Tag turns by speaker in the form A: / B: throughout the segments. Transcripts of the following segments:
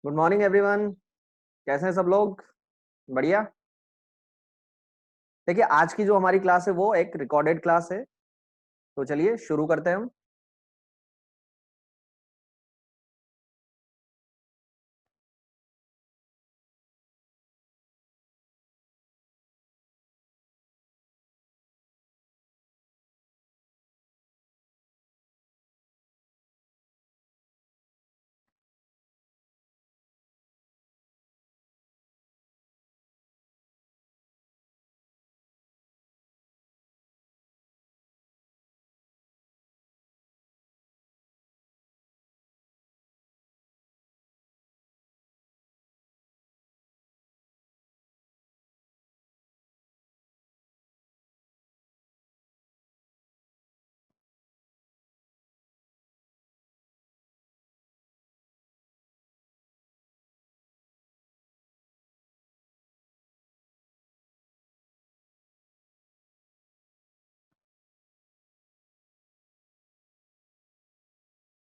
A: Good morning everyone. कैसे हैं सब लोग? बढ़िया। देखिए, आज की जो हमारी क्लास है वो एक रिकॉर्डेड क्लास है। तो चलिए शुरू करते हैं हम।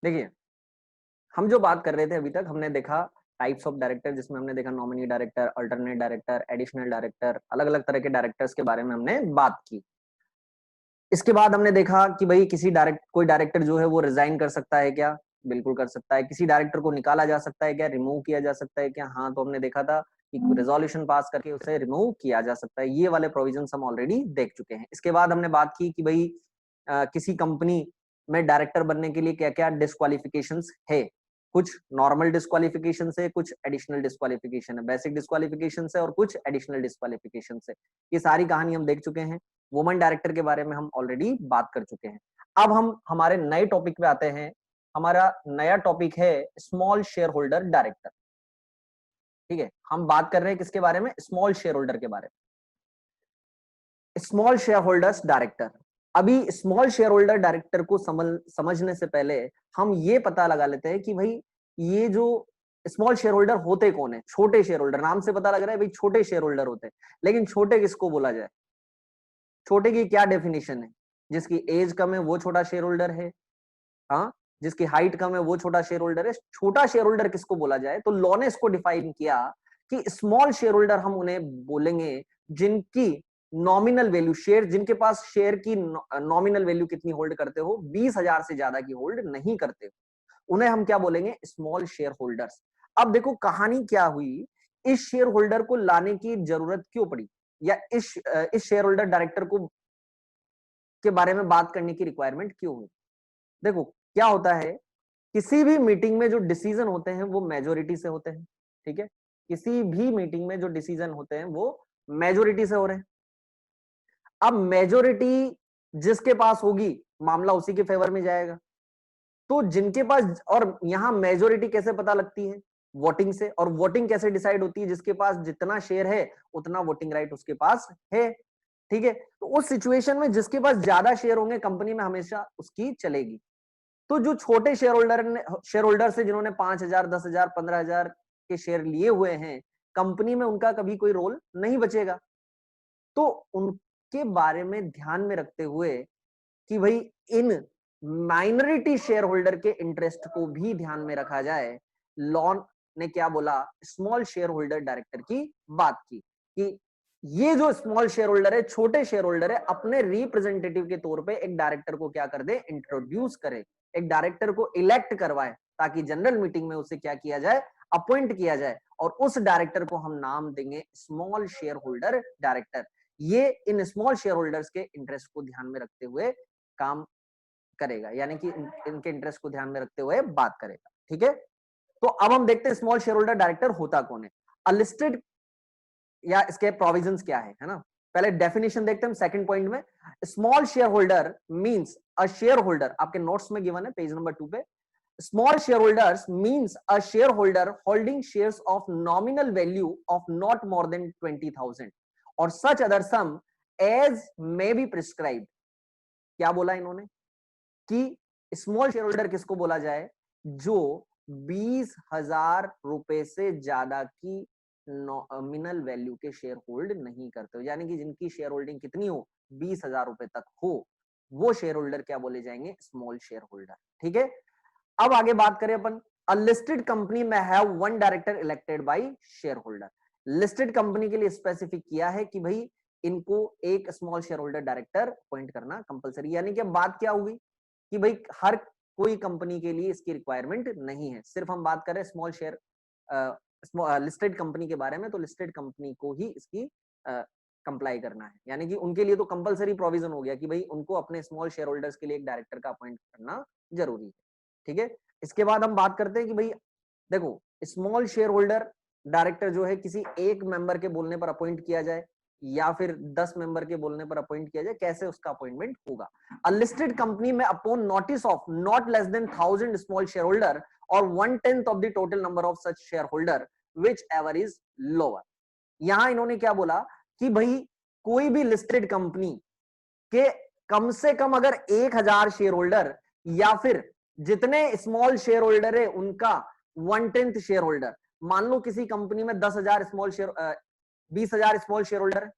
A: देखिए, हम जो बात कर रहे थे अभी तक, हमने देखा टाइप्स ऑफ डायरेक्टर, जिसमें हमने देखा nominee director, alternate director, additional director, अलग अलग तरह के डायरेक्टर्स के बारे में हमने बात की। इसके बाद हमने देखा कि भाई कोई डायरेक्टर जो है वो रिजाइन कर सकता है क्या? बिल्कुल कर सकता है। किसी डायरेक्टर को निकाला जा सकता है क्या? रिमूव किया जा सकता है क्या? हाँ, तो हमने देखा था कि रेजोल्यूशन पास करके उसे रिमूव किया जा सकता है। ये वाले प्रोविजन हम ऑलरेडी देख चुके हैं। इसके बाद हमने बात की कि भाई किसी कंपनी में डायरेक्टर बनने के लिए क्या क्या डिस्क्वालिफिकेशंस है। कुछ नॉर्मल डिस्क्वालिफिकेशन है, कुछ एडिशनल डिस्क्वालिफिकेशन है, बेसिक डिस्क्वालिफिकेशन है और कुछ एडिशनल डिस्क्वालिफिकेशन है। ये सारी कहानी हम देख चुके हैं। वुमन डायरेक्टर के बारे में हम ऑलरेडी बात कर चुके हैं। अब हम हमारे नए टॉपिक पे आते हैं। हमारा नया टॉपिक है स्मॉल शेयर होल्डर डायरेक्टर। ठीक है, हम बात कर रहे हैं किसके बारे में? स्मॉल शेयर होल्डर के बारे में। Small share holders director. अभी स्मॉल शेयर होल्डर डायरेक्टर को समझने से पहले हम ये पता लगा लेते हैं कि भाई ये जो स्मॉल शेयर होल्डर होते कौन है। छोटे शेयर होल्डर, नाम से पता लग रहा है भाई छोटे शेयर होल्डर होते हैं, लेकिन छोटे किसको बोला जाए? छोटे की क्या डेफिनेशन है? जिसकी एज कम है वो छोटा शेयर होल्डर है। हाँ, जिसकी हाइट कम है वो छोटा शेयर होल्डर है। छोटा शेयर होल्डर किसको बोला जाए? तो लॉ ने इसको डिफाइन किया कि स्मॉल शेयर होल्डर हम उन्हें बोलेंगे जिनकी नॉमिनल वैल्यू, शेयर जिनके पास शेयर की नॉमिनल वैल्यू कितनी होल्ड करते हो, 20,000 से ज्यादा की होल्ड नहीं करते हो, उन्हें हम क्या बोलेंगे? Small share holders. अब देखो कहानी क्या हुई, इस शेयर होल्डर को लाने की जरूरत क्यों पड़ी, या इस शेयर होल्डर डायरेक्टर को के बारे में बात करने की रिक्वायरमेंट क्यों हुई? देखो क्या होता है, किसी भी मीटिंग में जो डिसीजन होते हैं वो मेजोरिटी से होते हैं। ठीक है, किसी भी मीटिंग में जो डिसीजन होते हैं वो मेजोरिटी से हो रहे हैं। अब मेजोरिटी जिसके पास होगी, मामला उसी के फेवर में जाएगा। तो जिनके पास, और यहां मेजोरिटी कैसे पता लगती है? वोटिंग से। और वोटिंग कैसे डिसाइड होती है? जिसके पास जितना शेयर है उतना वोटिंग राइट उसके पास है। ठीक है, तो उस सिचुएशन में जिसके पास ज्यादा शेयर होंगे कंपनी में, हमेशा उसकी चलेगी। तो जो छोटे शेयर होल्डर से जिन्होंने 5,000, 10,000, 15,000 के शेयर लिए हुए हैं, कंपनी में उनका कभी कोई रोल नहीं बचेगा। तो उनके बारे में ध्यान में रखते हुए कि भाई इन माइनॉरिटी शेयर होल्डर के इंटरेस्ट को भी ध्यान में रखा जाए, लॉ ने क्या बोला? स्मॉल शेयर होल्डर डायरेक्टर की बात की कि ये जो स्मॉल शेयर होल्डर है, छोटे शेयर होल्डर है, अपने रिप्रेजेंटेटिव के तौर पे एक डायरेक्टर को क्या कर दे? इंट्रोड्यूस करे, एक डायरेक्टर को इलेक्ट करवाए, ताकि जनरल मीटिंग में उसे क्या किया जाए? अपॉइंट किया जाए। और उस डायरेक्टर को हम नाम देंगे स्मॉल शेयर होल्डर डायरेक्टर। ये इन स्मॉल शेयर होल्डर्स के इंटरेस्ट को ध्यान में रखते हुए काम करेगा, यानी कि इनके इंटरेस्ट को ध्यान में रखते हुए बात करेगा। ठीक है, तो अब हम देखते हैं स्मॉल शेयर होल्डर डायरेक्टर होता कौन है, अनलिस्टेड, या इसके प्रोविजंस क्या है ना? पहले डेफिनेशन देखते हैं सेकंड पॉइंट में। Small shareholder means a shareholder, आपके नोट्स में गिवन है पेज नंबर 2 पे। Small shareholders means a shareholder holding shares of nominal value of not more than 20,000 और such other sum as may be prescribed. क्या बोला इन्होंने कि small share holder किसको बोला जाए? जो 20,000 रुपए से ज्यादा की नॉमिनल वैल्यू के शेयर होल्ड नहीं करते हो, यानी कि जिनकी शेयर होल्डिंग कितनी हो? 20,000 रुपए तक हो, वो शेयर होल्डर क्या बोले जाएंगे? Small share holder. ठीक है, अब आगे बात करें अपन A listed company may have one director elected by shareholder. Listed company के लिए स्पेसिफिक किया है कि भाई इनको एक small shareholder director appoint करना कंपलसरी, यानी कि बात क्या हुई कि भाई हर कोई कंपनी के लिए इसकी रिक्वायरमेंट नहीं है, सिर्फ हम बात कर रहे हैं स्मॉल शेयर लिस्टेड कंपनी के बारे में, तो लिस्टेड कंपनी को ही इसकी कंप्लाई करना है, यानी कि उनके लिए तो कंपलसरी प्रोविजन हो गया कि भाई उनको अपने स्मॉल शेयर होल्डर्स के लिए एक डायरेक्टर का अपॉइंट करना जरूरी है। ठीक है, इसके बाद हम बात करते हैं कि भाई देखो स्मॉल शेयर होल्डर डायरेक्टर जो है किसी एक मेंबर के बोलने पर अपॉइंट किया जाए या फिर 10 मेंबर के बोलने पर अपॉइंट किया जाए, कैसे उसका अपॉइंटमेंट होगा। अ लिस्टेड कंपनी में upon notice of not less than 1000 small share holder और 1/10 of the total number of such share holder which ever is lower. यहां इन्होंने क्या बोला कि भाई कोई भी लिस्टेड कंपनी के कम से कम अगर 1000 शेयर होल्डर या फिर जितने स्मॉल शेयर होल्डर है उनका 1/10 शेयर होल्डर, मान लो किसी कंपनी में 10,000 small share 20,000 small share holder है,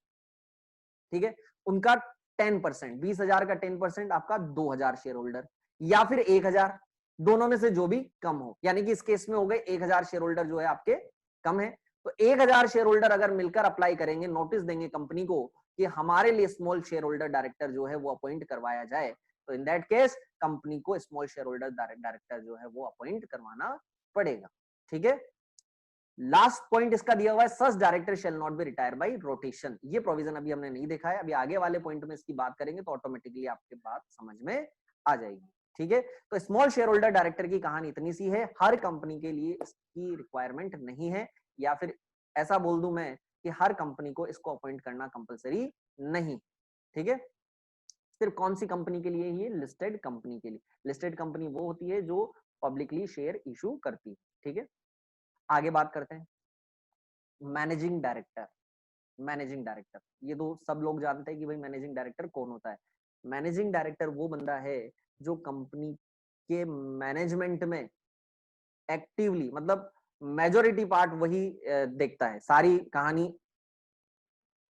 A: ठीक है, उनका 10%, 20,000 का 10% आपका 2,000 शेयर होल्डर या फिर 1,000, दोनों में से जो भी कम हो, यानी कि इस केस में हो गए 1,000 शेयर होल्डर जो है आपके कम है, तो 1,000 शेयर होल्डर अगर मिलकर अप्लाई करेंगे, नोटिस देंगे कंपनी को कि हमारे लिए स्मॉल शेयर होल्डर डायरेक्टर जो है वो अपॉइंट करवाया जाए, तो इन दैट केस कंपनी को स्मॉल शेयर होल्डर डायरेक्टर जो है वो अपॉइंट करवाना पड़ेगा। ठीक है, लास्ट पॉइंट इसका दिया हुआ है सच director shall not be retire by rotation. ये प्रोविजन अभी हमने नहीं देखा है, अभी आगे वाले पॉइंट में इसकी बात करेंगे तो ऑटोमेटिकली आपके बात समझ में आ जाएगी। ठीक है, तो स्मॉल शेयर होल्डर डायरेक्टर की कहानी इतनी सी है, हर कंपनी के लिए इसकी रिक्वायरमेंट नहीं है, या फिर ऐसा बोल दूं मैं कि हर कंपनी को इसको अपॉइंट करना कंपलसरी नहीं। ठीक है, सिर्फ कौन सी कंपनी के लिए? ये लिस्टेड कंपनी के लिए। लिस्टेड कंपनी वो होती है जो पब्लिकली शेयर इशू करती है। ठीक है, आगे बात करते हैं मैनेजिंग डायरेक्टर। मैनेजिंग डायरेक्टर, ये तो सब लोग जानते हैं कि भाई मैनेजिंग डायरेक्टर कौन होता है। मैनेजिंग डायरेक्टर वो बंदा है जो कंपनी के मैनेजमेंट में एक्टिवली, मतलब मेजोरिटी पार्ट वही देखता है, सारी कहानी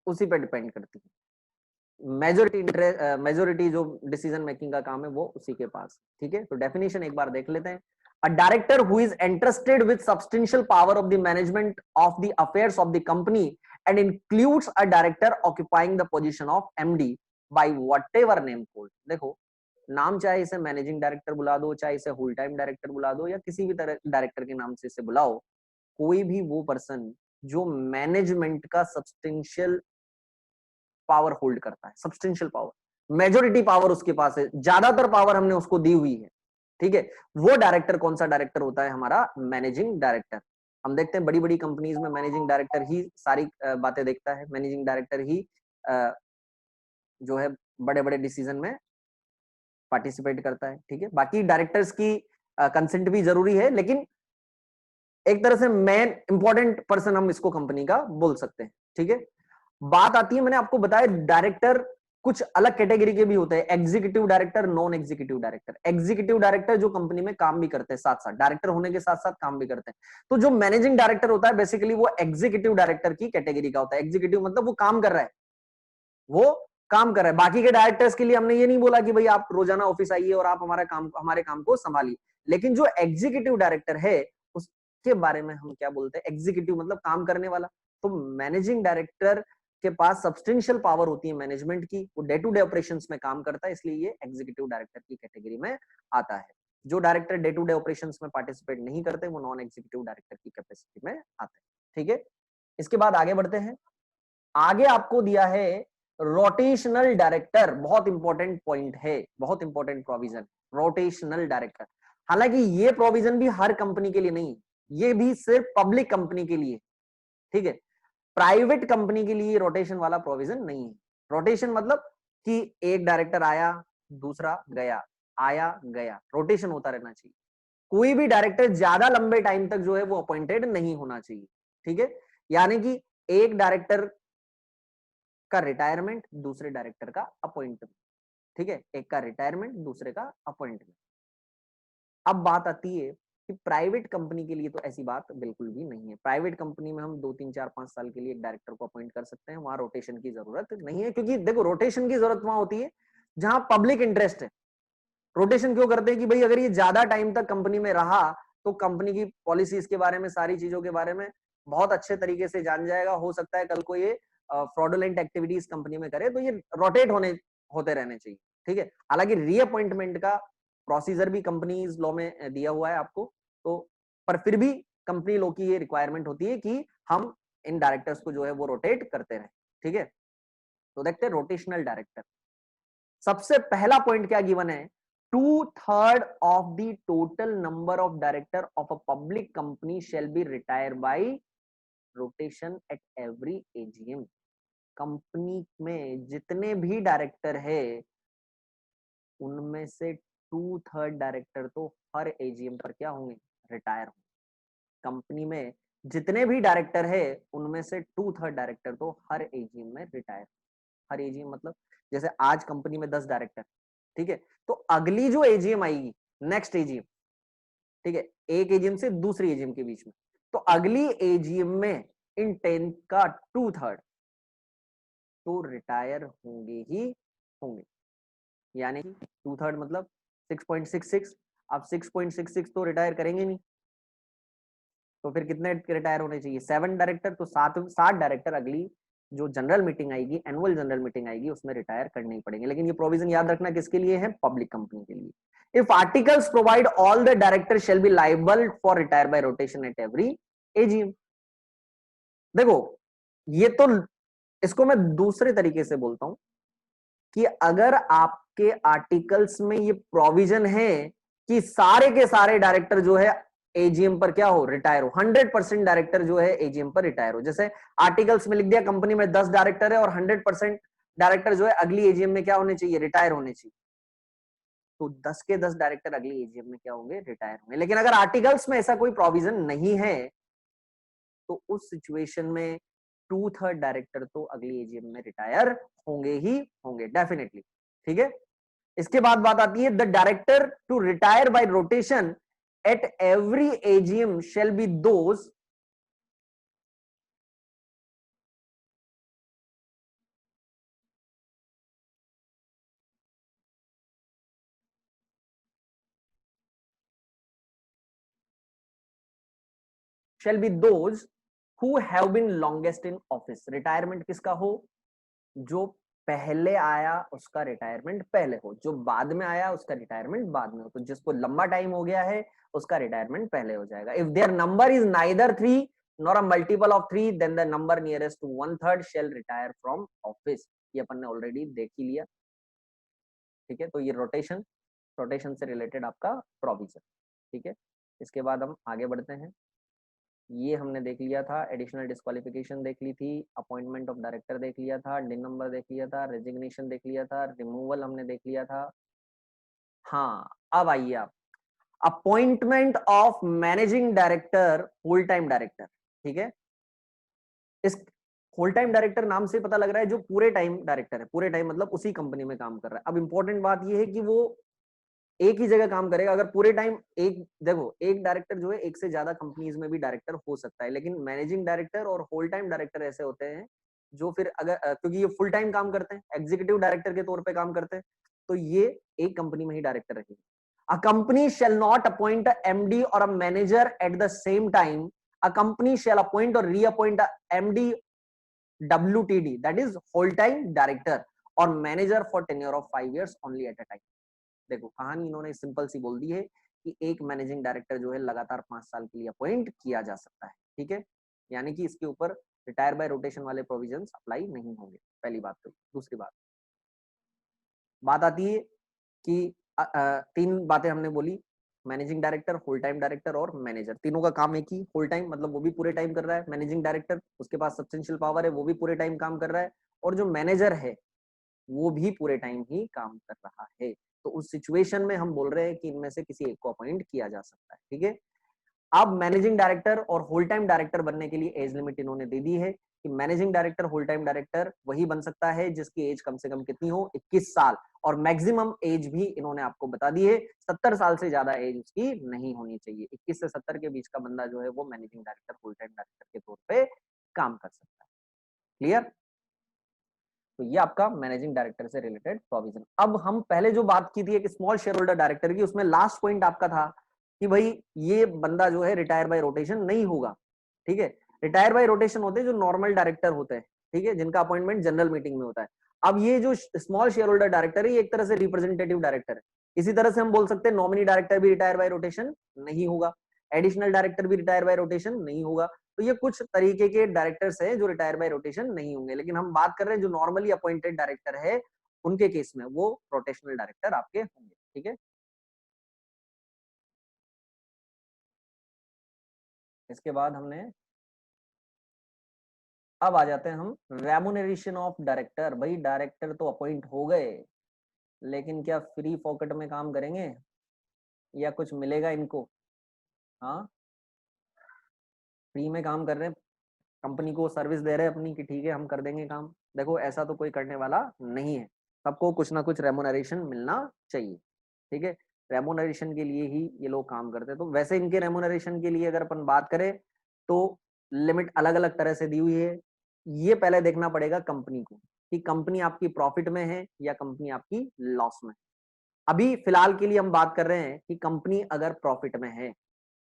A: उसी पे डिपेंड करती है। मेजोरिटी जो डिसीजन मेकिंग का काम है वो उसी के पास। ठीक है, तो डेफिनेशन एक बार देख लेते हैं। A director who is entrusted with substantial power of the management of the affairs of the company and includes a director occupying the position of MD by whatever name called। देखो, नाम चाहे इसे managing director बुला दो, चाहे इसे whole time director बुला दो, या किसी भी तरह डायरेक्टर के नाम से इसे बुलाओ, कोई भी वो पर्सन जो मैनेजमेंट का सब्सटेंशियल पावर होल्ड करता है, सब्सटेंशियल पावर, मेजोरिटी पावर उसके पास है, ज्यादातर पावर हमने उसको दी हुई है। ठीक है, वो डायरेक्टर कौन सा डायरेक्टर होता है? हमारा मैनेजिंग डायरेक्टर। हम देखते हैं बड़ी बड़ी कंपनीज में मैनेजिंग डायरेक्टर ही सारी बातें देखता है, मैनेजिंग डायरेक्टर ही जो है बड़े बड़े डिसीजन में पार्टिसिपेट करता है। ठीक है, बाकी डायरेक्टर्स की कंसेंट भी जरूरी है, लेकिन एक तरह से मेन इंपॉर्टेंट पर्सन हम इसको कंपनी का बोल सकते हैं। ठीक है, बात आती है, मैंने आपको बताया डायरेक्टर कुछ अलग कैटेगरी के भी होते हैं, executive director, non executive director. Executive director जो कंपनी में काम भी करते हैं, साथ साथ डायरेक्टर होने के साथ साथ काम भी करते हैं। तो जो मैनेजिंग डायरेक्टर होता है बेसिकली वो एग्जीक्यूटिव डायरेक्टर की कैटेगरी का होता है। एग्जीक्यूटिव मतलब वो काम कर रहा है, वो काम कर रहा है। बाकी के डायरेक्टर्स के लिए हमने ये नहीं बोला कि भाई आप रोजाना ऑफिस आइए और आप हमारे काम को संभालिए, लेकिन जो एग्जीक्यूटिव डायरेक्टर है उसके बारे में हम क्या बोलते हैं? एग्जीक्यूटिव मतलब काम करने वाला। तो मैनेजिंग डायरेक्टर के पास सब्सटेंशियल पावर होती है मैनेजमेंट की, वो डे टू डे ऑपरेशंस में काम करता है, इसलिए ये एग्जीक्यूटिव डायरेक्टर की कैटेगरी में आता है। जो director day to day operations में पार्टिसिपेट नहीं करते वो नॉन एग्जीक्यूटिव डायरेक्टर की कैपेसिटी में आते हैं। ठीक है, इसके बाद आगे बढ़ते हैं। आगे आपको दिया है रोटेशनल डायरेक्टर, बहुत इंपॉर्टेंट पॉइंट है, बहुत इंपॉर्टेंट प्रोविजन, रोटेशनल डायरेक्टर। हालांकि ये प्रोविजन भी हर कंपनी के लिए नहीं, ये भी सिर्फ पब्लिक कंपनी के लिए। ठीक है, प्राइवेट कंपनी के लिए रोटेशन वाला प्रोविजन नहीं है। रोटेशन मतलब कि एक डायरेक्टर आया दूसरा गया, आया गया, रोटेशन होता रहना चाहिए। कोई भी डायरेक्टर ज्यादा लंबे टाइम तक जो है वो अपॉइंटेड नहीं होना चाहिए। ठीक है, यानी कि एक डायरेक्टर का रिटायरमेंट, दूसरे डायरेक्टर का अपॉइंटमेंट। ठीक है, एक का रिटायरमेंट, दूसरे का अपॉइंटमेंट। अब बात आती है कि प्राइवेट कंपनी के लिए तो ऐसी बात बिल्कुल भी नहीं है। प्राइवेट कंपनी में हम 2 3 4 5 साल के लिए एक डायरेक्टर को अपॉइंट कर सकते हैं, वहां रोटेशन की जरूरत नहीं है। क्योंकि देखो, रोटेशन की जरूरत वहां होती है जहां पब्लिक इंटरेस्ट है। रोटेशन क्यों करते हैं कि भाई अगर ये ज्यादा टाइम तक कंपनी में रहा तो कंपनी की पॉलिसीज के बारे में, सारी चीजों के बारे में बहुत अच्छे तरीके से जान जाएगा। हो सकता है कल को ये फ्रॉडुलेंट एक्टिविटीज कंपनी में करे तो ये रोटेट होते रहने चाहिए, ठीक है। हालांकि रीअपॉइंटमेंट का प्रोसीजर भी कंपनीज लॉ में दिया हुआ है आपको, तो पर फिर भी कंपनी लॉ की ये रिक्वायरमेंट होती है कि हम इन डायरेक्टर्स को जो है वो रोटेट करते रहे, ठीक है। तो देखते हैं रोटेशनल डायरेक्टर। सबसे पहला पॉइंट क्या गिवन है, 2/3 of the total number of director of a public company shall be retire by rotation at every AGM. Company में जितने भी डायरेक्टर है उनमें से 2/3 डायरेक्टर तो हर एजीएम पर क्या होंगे, रिटायर होंगे। कंपनी में जितने भी डायरेक्टर है उनमें से 2/3 डायरेक्टर तो हर एजीएम में रिटायर। हर एजीएम मतलब जैसे आज कंपनी में 10 डायरेक्टर, ठीक है, तो अगली जो एजीएम आएगी, नेक्स्ट एजीएम, ठीक है, एक एजीएम से दूसरी एजीएम के बीच में, तो अगली एजीएम में इन 10 का 2/3 तो रिटायर होंगे ही होंगे। यानी कि 2/3 मतलब 6.66। अब 6.66 तो रिटायर करेंगे नहीं, तो फिर कितने रिटायर होने चाहिए, 7 डायरेक्टर। तो 7 डायरेक्टर अगली जो जनरल मीटिंग आएगी, एनुअल जनरल मीटिंग आएगी, उसमें रिटायर करने ही पड़ेंगे। लेकिन ये प्रोविजन याद रखना किसके लिए है, पब्लिक कंपनी के लिए। If articles provide all the director shall be liable for retire by rotation at every AGM. देखो ये तो, इसको मैं दूसरे तरीके से बोलता हूं कि अगर आपके आर्टिकल्स में ये प्रोविजन है कि सारे के सारे डायरेक्टर जो है एजीएम पर क्या हो, रिटायर हो, 100% डायरेक्टर जो है एजीएम पर रिटायर हो। जैसे आर्टिकल्स में लिख दिया कंपनी में 10 डायरेक्टर है और 100% डायरेक्टर जो है अगली एजीएम में क्या होने चाहिए, रिटायर होने चाहिए, तो 10 के 10 डायरेक्टर अगली एजीएम में क्या होंगे, रिटायर होंगे। लेकिन अगर आर्टिकल्स में ऐसा कोई प्रोविजन नहीं है तो उस सिचुएशन में 2/3 डायरेक्टर तो अगली एजीएम में रिटायर होंगे ही होंगे, डेफिनेटली, ठीक है। इसके बाद बात आती है, the director to retire by rotation at every AGM shall be those shall be those who have been longest in office. Retirement किसका हो, जो पहले आया उसका रिटायरमेंट पहले हो, जो बाद में आया उसका रिटायरमेंट बाद में हो। तो जिसको लंबा टाइम हो गया है उसका रिटायरमेंट पहले हो जाएगा। If their number is neither 3 nor a multiple of 3 then the number nearest to 1/3 shall retire from office. ये अपन ने ऑलरेडी देख ही लिया, ठीक है। तो ये रोटेशन से रिलेटेड आपका प्रोविजन, ठीक है। इसके बाद हम आगे बढ़ते हैं। ये हमने देख लिया था, एडिशनल डिस्क्वालिफिकेशन देख ली थी, अपॉइंटमेंट ऑफ डायरेक्टर देख लिया था, डिन नंबर देख लिया था, रेजिग्नेशन देख लिया था, रिमूवल हमने देख लिया था। हाँ, अब आइए आप, appointment of managing director, full time director, ठीक है। इस फुल टाइम डायरेक्टर नाम से पता लग रहा है जो पूरे टाइम डायरेक्टर है, पूरे टाइम मतलब उसी कंपनी में काम कर रहा है। अब इंपॉर्टेंट बात यह है कि वो एक ही जगह काम करेगा। अगर पूरे टाइम, एक देखो, एक डायरेक्टर जो है एक से ज्यादा कंपनीज में भी डायरेक्टर हो सकता है, लेकिन मैनेजिंग डायरेक्टर और होल टाइम डायरेक्टर ऐसे होते हैं जो फिर अगर क्योंकि ये फुल टाइम काम करते हैं, एग्जीक्यूटिव डायरेक्टर के तौर पे काम करते हैं, तो ये एक कंपनी में ही डायरेक्टर रहेंगे। A company shall not appoint a MD और a manager at the same time. A company shall appoint और reappoint a MD WTD, that is whole time director, और manager for tenure of 5 years only at a time. देखो कहानी इन्होंने simple सी बोल दी है कि एक मैनेजिंग डायरेक्टर जो है लगातार 5 साल के लिए अपॉइंट किया जा सकता है, ठीक है। यानी कि इसके ऊपर रिटायर बाय रोटेशन वाले प्रोविजंस अप्लाई नहीं होंगे, पहली बात। तो दूसरी बात आती है कि 3 बातें हमने बोली, managing director, full time director और मैनेजर, तीनों का काम एक ही, फुल टाइम मतलब वो भी पूरे टाइम कर रहा है। मैनेजिंग डायरेक्टर, उसके पास सब्सटेंशियल पावर है, वो भी पूरे टाइम काम कर रहा है, और जो मैनेजर है वो भी पूरे टाइम ही काम कर रहा है। तो उस सिचुएशन में हम बोल रहे हैं कि इनमें से किसी एक को अपॉइंट किया जा सकता है, ठीक है। अब मैनेजिंग डायरेक्टर और होल टाइम डायरेक्टर बनने के लिए एज लिमिट इन्होंने दे दी है कि managing director, whole time director वही बन सकता है जिसकी एज कम से कम कितनी हो, 21 साल, और मैक्सिमम एज भी इन्होंने आपको बता दी है, 70 साल से ज्यादा एज उसकी नहीं होनी चाहिए। 21 से 70 के बीच का बंदा जो है वो managing director, whole time director के तौर पे काम कर सकता है। क्लियर। तो ये आपका मैनेजिंग डायरेक्टर से रिलेटेड प्रोविजन। अब हम पहले जो बात की थी एक स्मॉल शेयर होल्डर डायरेक्टर की, उसमें लास्ट पॉइंट आपका था कि भाई ये बंदा जो है रिटायर बाय रोटेशन नहीं होगा, ठीक है। रिटायर बाय रोटेशन होते हैं जो नॉर्मल डायरेक्टर होते हैं, ठीक है, जिनका अपॉइंटमेंट जनरल मीटिंग में होता है। अब ये जो स्मॉल शेयर होल्डर डायरेक्टर है, ये एक तरह से रिप्रेजेंटेटिव डायरेक्टर है। इसी तरह से हम बोल सकते हैं नॉमिनी डायरेक्टर भी रिटायर बाय रोटेशन नहीं होगा, एडिशनल डायरेक्टर भी रिटायर बाय रोटेशन नहीं होगा। तो ये कुछ तरीके के डायरेक्टर्स हैं जो रिटायर बाय रोटेशन नहीं होंगे, लेकिन हम बात कर रहे हैं जो नॉर्मली अपॉइंटेड डायरेक्टर है, उनके केस में वो रोटेशनल डायरेक्टर आपके होंगे, ठीक है। इसके बाद हमने अब आ जाते हैं हम रेमुनरेशन ऑफ डायरेक्टर। भाई डायरेक्टर तो अपॉइंट हो गए, लेकिन क्या फ्री पॉकेट में काम करेंगे या कुछ मिलेगा इनको? हाँ, फ्री में काम कर रहे हैं, कंपनी को सर्विस दे रहे हैं अपनी कि ठीक है हम कर देंगे काम। देखो ऐसा तो कोई करने वाला नहीं है, सबको कुछ ना कुछ रेमुनरेशन मिलना चाहिए, ठीक है। रेमुनरेशन के लिए ही ये लोग काम करते हैं। तो वैसे इनके रेमुनरेशन के लिए अगर अपन बात करें तो लिमिट अलग अलग तरह से दी हुई है। ये पहले देखना पड़ेगा कंपनी को कि कंपनी आपकी प्रॉफिट में है या कंपनी आपकी लॉस में। अभी फिलहाल के लिए हम बात कर रहे हैं कि कंपनी अगर प्रॉफिट में है,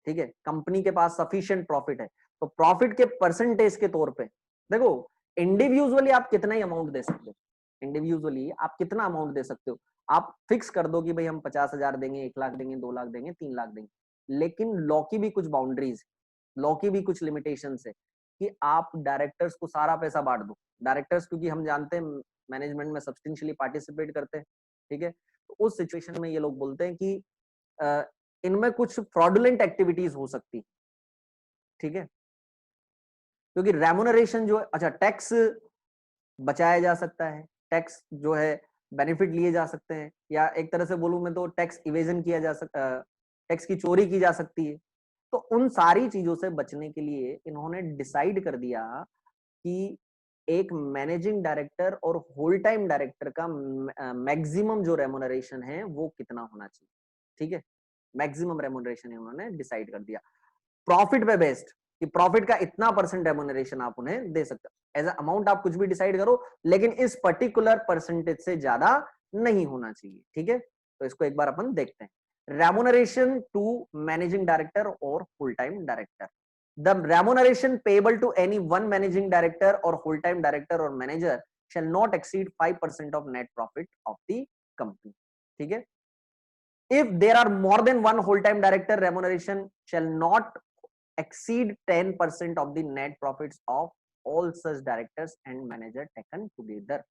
A: ठीक है, कंपनी के पास सफिशिएंट प्रॉफिट है, तो प्रॉफिट के परसेंटेज के तौर पे देखो इंडिविजुअली आप कितना ही अमाउंट दे सकते हो, इंडिविजुअली आप कितना अमाउंट दे सकते हो। आप फिक्स कर दो कि भाई हम 50,000 देंगे, 1 लाख देंगे, 2 लाख देंगे, 3 लाख देंगे, लेकिन लॉ की भी कुछ बाउंड्रीज, लॉ की भी कुछ लिमिटेशन है कि आप डायरेक्टर्स को सारा पैसा बांट दो। डायरेक्टर्स क्योंकि हम जानते हैं मैनेजमेंट में सब्सटेंशियली पार्टिसिपेट करते हैं, ठीक है, तो उस सिचुएशन में ये लोग बोलते हैं कि इनमें कुछ फ्रॉडुलेंट एक्टिविटीज हो सकती, ठीक है, क्योंकि रेमुनरेशन जो है, अच्छा टैक्स बचाया जा सकता है, टैक्स जो है बेनिफिट लिए जा सकते हैं, या एक तरह से बोलूं मैं तो टैक्स इवेजन किया जा सकता, टैक्स की चोरी की जा सकती है। तो उन सारी चीजों से बचने के लिए इन्होंने डिसाइड कर दिया कि एक मैनेजिंग डायरेक्टर और होल टाइम डायरेक्टर का मैक्सिमम जो रेमुनरेशन है वो कितना होना चाहिए, ठीक है। मैक्सिमम रेमुनरेशन उन्होंने डिसाइड कर दिया प्रॉफिट पे बेस्ड, कि प्रॉफिट का इतना परसेंट रेमुनरेशन आप उन्हें दे सकते हो। एज अमाउंट आप कुछ भी डिसाइड करो, लेकिन इस पर्टिकुलर परसेंटेज से ज्यादा नहीं होना चाहिए, ठीक है। तो इसको एक बार अपन देखते हैं। रेमुनरेशन टू मैनेजिंग डायरेक्टर और full time director. The remuneration payable to any one managing director और फुल टाइम डायरेक्टर और manager shall not exceed 5% of net profit of the company, ठीक है। If there are more than one whole-time director, remuneration shall not exceed 10% of the net profits of all such directors and manager taken together.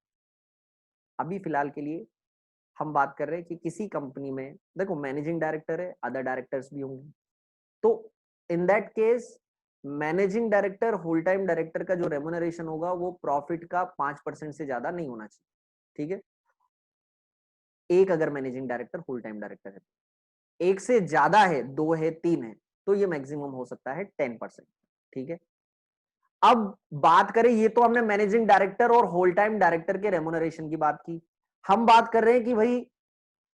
A: अभी फिलहाल के लिए हम बात कर रहे हैं कि किसी कंपनी में देखो मैनेजिंग डायरेक्टर है, अदर डायरेक्टर्स भी होंगे, तो in that case managing director whole time director का जो रेमुनरेशन होगा वो प्रॉफिट का 5% से ज्यादा नहीं होना चाहिए, ठीक है। एक अगर managing director whole time director है, एक से ज्यादा है, 2 है, 3 है, तो ये मैक्सिमम हो सकता है 10%, ठीक है। अब बात करें, ये तो हमने मैनेजिंग डायरेक्टर और होल टाइम डायरेक्टर के रेमुनरेशन की बात की। हम बात कर रहे हैं कि भाई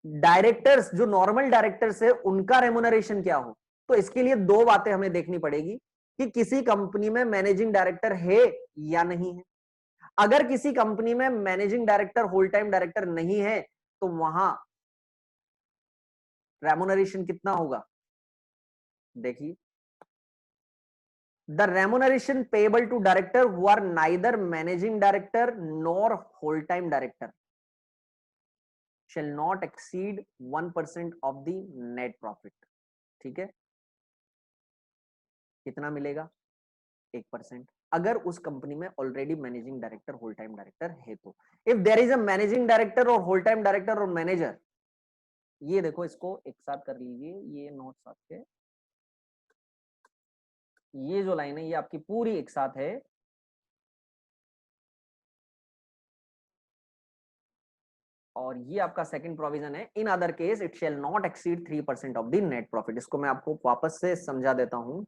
A: डायरेक्टर्स जो नॉर्मल डायरेक्टर्स है उनका रेमुनरेशन क्या हो। तो इसके लिए दो बातें हमें देखनी पड़ेगी कि किसी कंपनी में मैनेजिंग डायरेक्टर है या नहीं है। अगर किसी कंपनी में managing director whole time director नहीं है तो वहां रेमुनरेशन कितना होगा, देखिए। The remuneration payable to director who are neither managing director nor whole-time director shall not exceed 1% of the net profit, ठीक है। कितना मिलेगा? 1%। अगर उस कंपनी में already managing director whole time director है तो। If there is a managing director और होल टाइम डायरेक्टर और मैनेजर, ये देखो इसको एक साथ कर लीजिए, ये नोट्स आपके, ये जो लाइन है ये आपकी पूरी एक साथ है। और ये आपका सेकंड प्रोविजन है, in other case it shall not exceed 3% of the net profit. इसको मैं आपको वापस से समझा देता हूं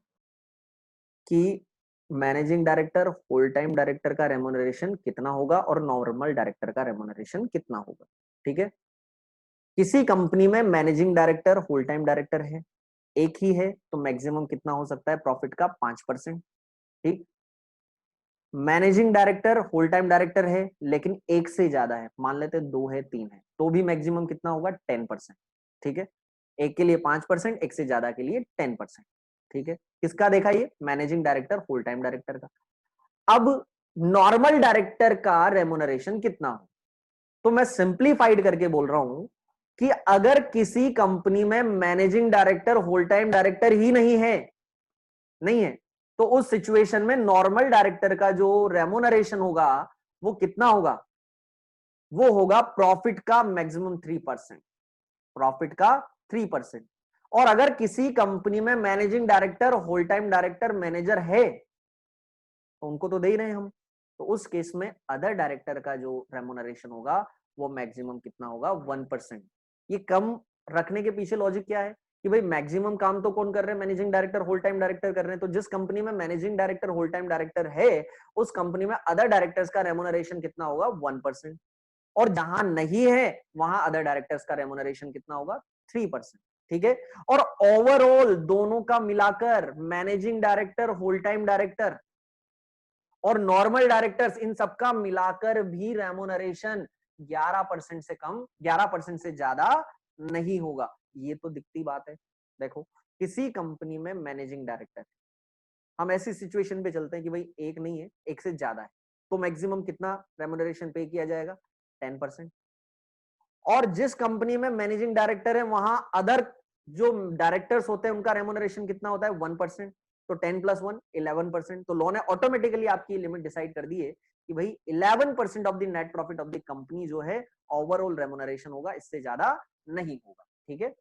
A: कि managing director whole time director का रेमुनरेशन कितना होगा और नॉर्मल डायरेक्टर का रेमुनरेशन कितना होगा, ठीक है। किसी कंपनी में managing director whole time director है, एक ही है, तो मैक्सिमम कितना हो सकता है प्रॉफिट का? 5%, ठीक। Managing director whole time director है लेकिन एक से ज्यादा है, मान लेते 2 है, 3 है, तो भी मैक्सिमम कितना होगा? 10%, ठीक है। एक के लिए 5%, एक से ज्यादा के लिए 10%। ठीक है, किसका देखा ये? Managing director, full time director का। अब नॉर्मल डायरेक्टर का रेम्युनरेशन कितना हो? तो मैं सिंप्लीफाइड करके बोल रहा हूं कि अगर किसी कंपनी में managing director whole time director ही नहीं है, तो उस सिचुएशन में नॉर्मल डायरेक्टर का जो रेम्युनरेशन होगा वो कितना होगा? वो होगा प्रॉफिट का मैक्सिमम 3%। प्रॉफिट का 3%। और अगर किसी कंपनी में managing director whole time director manager है तो उनको तो दे ही रहे हैं हम, तो उस केस में अदर डायरेक्टर का जो रेम्युनरेशन होगा वो मैक्सिमम कितना होगा? 1%। ये कम रखने के पीछे लॉजिक क्या है कि भाई मैक्सिमम काम तो कौन कर रहे हैं? Managing director whole time director कर रहे हैं। तो जिस कंपनी में managing director whole time director है उस कंपनी में अदर डायरेक्टर्स का रेम्युनरेशन कितना होगा? 1%। और जहां नहीं है वहां अदर डायरेक्टर्स का रेम्युनरेशन कितना होगा? 3%। ठीक है, और ओवरऑल दोनों का मिलाकर managing director, whole time director और नॉर्मल डायरेक्टर्स, इन सबका मिलाकर भी रेम्युनरेशन 11% से कम, 11% से ज्यादा नहीं होगा। ये तो दिखती बात है। देखो, किसी कंपनी में मैनेजिंग डायरेक्टर, हम ऐसी सिचुएशन पे चलते हैं कि भाई एक नहीं है, एक से ज्यादा है, तो मैक्सिमम कितना रेम्युनरेशन पे किया जाएगा? 10%। और जिस कंपनी में मैनेजिंग डायरेक्टर है वहां अदर जो डायरेक्टर्स होते हैं उनका रेम्युनरेशन कितना होता है? 1%। तो 10 + 1 11%। तो लॉ ने ऑटोमेटिकली आपकी लिमिट डिसाइड कर दी है कि भाई 11% of the net profit of the company जो है ओवरऑल रेम्युनरेशन होगा, इससे ज्यादा नहीं होगा। ठीक है,